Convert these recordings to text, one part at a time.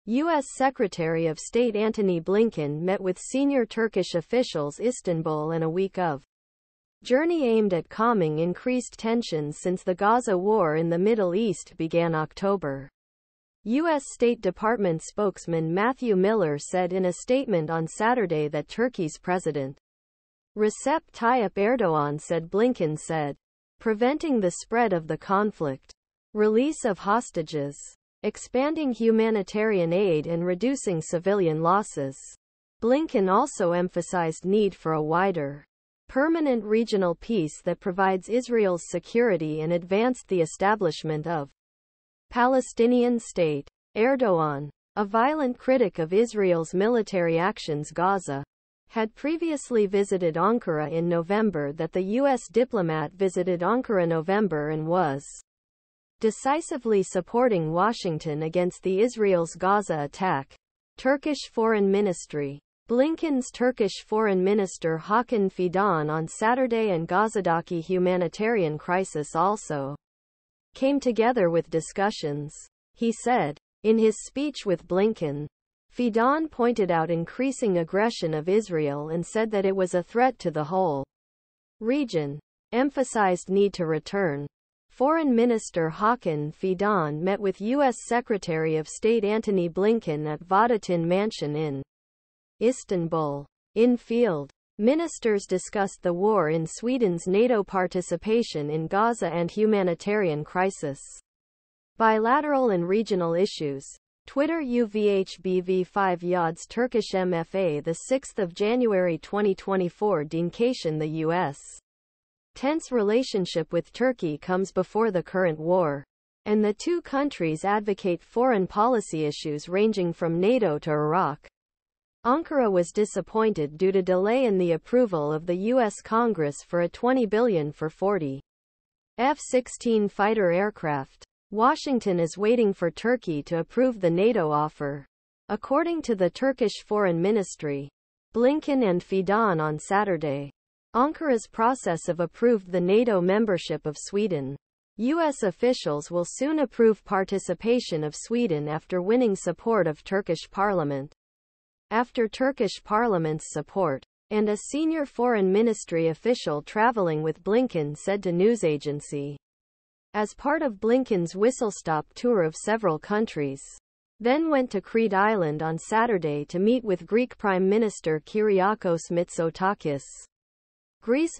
U.S. Secretary of State Antony Blinken met with senior Turkish officials in Istanbul in a week of journey aimed at calming increased tensions since the Gaza war in the Middle East began October. U.S. State Department spokesman Matthew Miller said in a statement on Saturday that Turkey's President Recep Tayyip Erdogan said Blinken said, preventing the spread of the conflict, release of hostages, expanding humanitarian aid and reducing civilian losses. Blinken also emphasized need for a wider, permanent regional peace that provides Israel's security and advanced the establishment of Palestinian state. Erdogan, a violent critic of Israel's military actions Gaza, had previously visited Ankara in November. That the U.S. diplomat visited Ankara November and was decisively supporting Washington against the Israel's Gaza attack. Turkish Foreign Ministry. Blinken's Turkish Foreign Minister Hakan Fidan on Saturday and Gazadaki humanitarian crisis also came together with discussions. He said, in his speech with Blinken, Fidan pointed out increasing aggression of Israel and said that it was a threat to the whole region, emphasized need to return. Foreign Minister Hakan Fidan met with U.S. Secretary of State Antony Blinken at Vatican Mansion in Istanbul. In-field, ministers discussed the war in Sweden's NATO participation in Gaza and humanitarian crisis, bilateral and regional issues. Twitter UVHBV5 Yads Turkish MFA 6 January 2024 Dincation. The U.S. tense relationship with Turkey comes before the current war, and the two countries advocate foreign policy issues ranging from NATO to Iraq. Ankara was disappointed due to delay in the approval of the U.S. Congress for a $20 billion for 40 F-16 fighter aircraft. Washington is waiting for Turkey to approve the NATO offer. According to the Turkish Foreign Ministry, Blinken and Fidan on Saturday, Ankara's process of approved the NATO membership of Sweden. U.S. officials will soon approve participation of Sweden after winning support of Turkish parliament. After Turkish parliament's support, and a senior foreign ministry official traveling with Blinken said to news agency, as part of Blinken's whistle-stop tour of several countries, then went to Crete Island on Saturday to meet with Greek Prime Minister Kyriakos Mitsotakis. Greece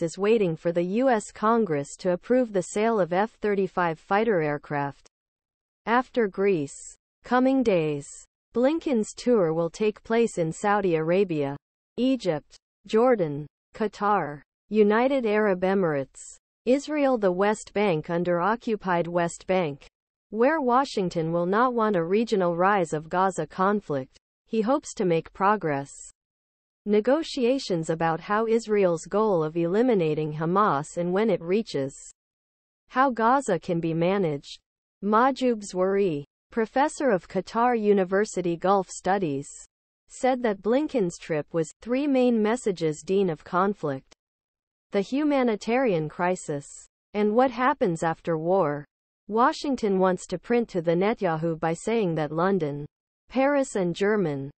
is waiting for the U.S. Congress to approve the sale of F-35 fighter aircraft. After Greece, coming days, Blinken's tour will take place in Saudi Arabia, Egypt, Jordan, Qatar, United Arab Emirates, Israel, the West Bank under occupied West Bank, where Washington will not want a regional rise of Gaza conflict. He hopes to make progress. Negotiations about how Israel's goal of eliminating Hamas and when it reaches how Gaza can be managed. Mahjoub Zwari, professor of Qatar University Gulf Studies, said that Blinken's trip was three main messages: Dean of conflict, the humanitarian crisis, and what happens after war. Washington wants to print to the Netanyahu by saying that London, Paris and German